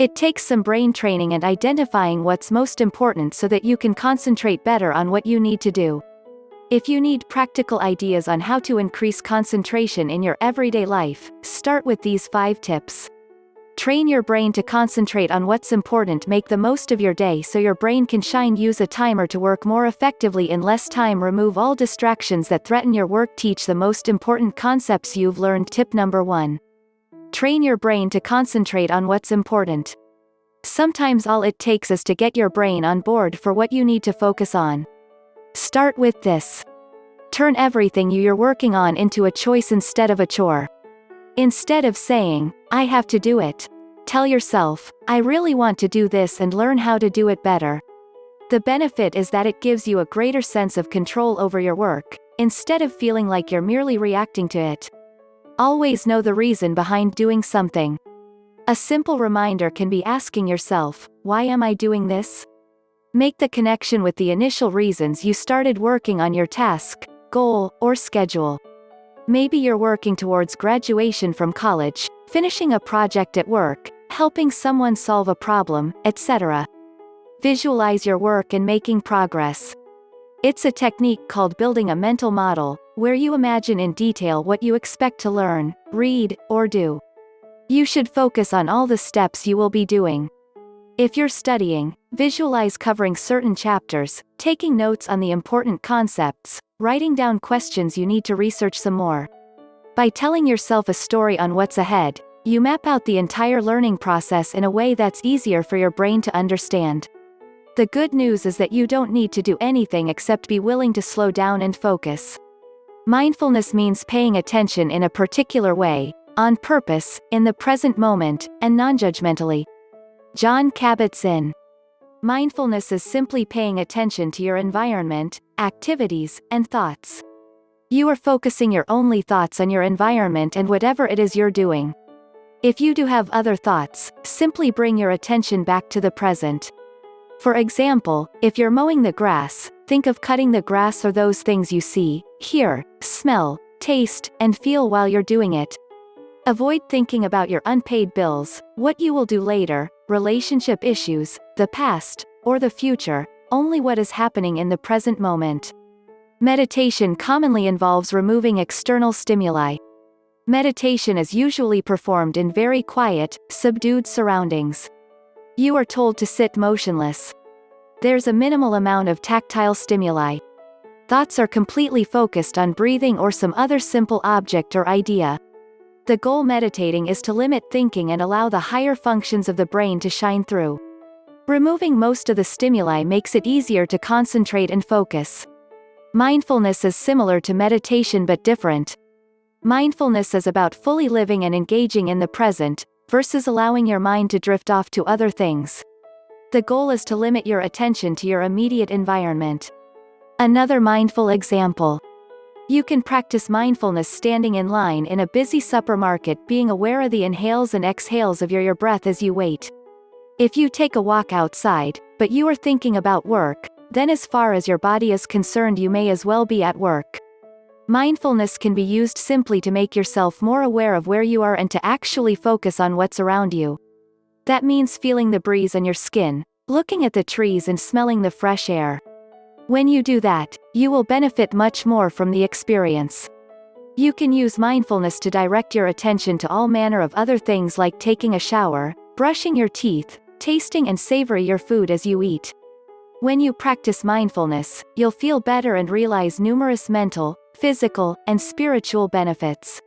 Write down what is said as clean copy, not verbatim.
It takes some brain training and identifying what's most important so that you can concentrate better on what you need to do. If you need practical ideas on how to increase concentration in your everyday life, start with these 5 tips. Train your brain to concentrate on what's important. Make the most of your day so your brain can shine. Use a timer to work more effectively in less time. Remove all distractions that threaten your work. Teach the most important concepts you've learned. Tip number 1. Train your brain to concentrate on what's important. Sometimes all it takes is to get your brain on board for what you need to focus on. Start with this. Turn everything you're working on into a choice instead of a chore. Instead of saying, "I have to do it," tell yourself, "I really want to do this and learn how to do it better." The benefit is that it gives you a greater sense of control over your work, instead of feeling like you're merely reacting to it. Always know the reason behind doing something. A simple reminder can be asking yourself, "Why am I doing this?" Make the connection with the initial reasons you started working on your task, goal, or schedule. Maybe you're working towards graduation from college, finishing a project at work, helping someone solve a problem, etc. Visualize your work and making progress. It's a technique called building a mental model, where you imagine in detail what you expect to learn, read, or do. You should focus on all the steps you will be doing. If you're studying, visualize covering certain chapters, taking notes on the important concepts, writing down questions you need to research some more. By telling yourself a story on what's ahead, you map out the entire learning process in a way that's easier for your brain to understand. The good news is that you don't need to do anything except be willing to slow down and focus. Mindfulness means paying attention in a particular way, on purpose, in the present moment, and non-judgmentally. Jon Kabat-Zinn. Mindfulness is simply paying attention to your environment, activities, and thoughts. You are focusing your only thoughts on your environment and whatever it is you're doing. If you do have other thoughts, simply bring your attention back to the present. For example, if you're mowing the grass, think of cutting the grass or those things you see, hear, smell, taste, and feel while you're doing it. Avoid thinking about your unpaid bills, what you will do later, relationship issues, the past, or the future, only what is happening in the present moment. Meditation commonly involves removing external stimuli. Meditation is usually performed in very quiet, subdued surroundings. You are told to sit motionless. There's a minimal amount of tactile stimuli. Thoughts are completely focused on breathing or some other simple object or idea. The goal meditating is to limit thinking and allow the higher functions of the brain to shine through. Removing most of the stimuli makes it easier to concentrate and focus. Mindfulness is similar to meditation but different. Mindfulness is about fully living and engaging in the present, versus allowing your mind to drift off to other things. The goal is to limit your attention to your immediate environment. Another mindful example. You can practice mindfulness standing in line in a busy supermarket, being aware of the inhales and exhales of your breath as you wait. If you take a walk outside, but you are thinking about work, then as far as your body is concerned you may as well be at work. Mindfulness can be used simply to make yourself more aware of where you are and to actually focus on what's around you. That means feeling the breeze on your skin, looking at the trees and smelling the fresh air. When you do that, you will benefit much more from the experience. You can use mindfulness to direct your attention to all manner of other things like taking a shower, brushing your teeth, tasting and savoring your food as you eat. When you practice mindfulness, you'll feel better and realize numerous mental, physical, and spiritual benefits.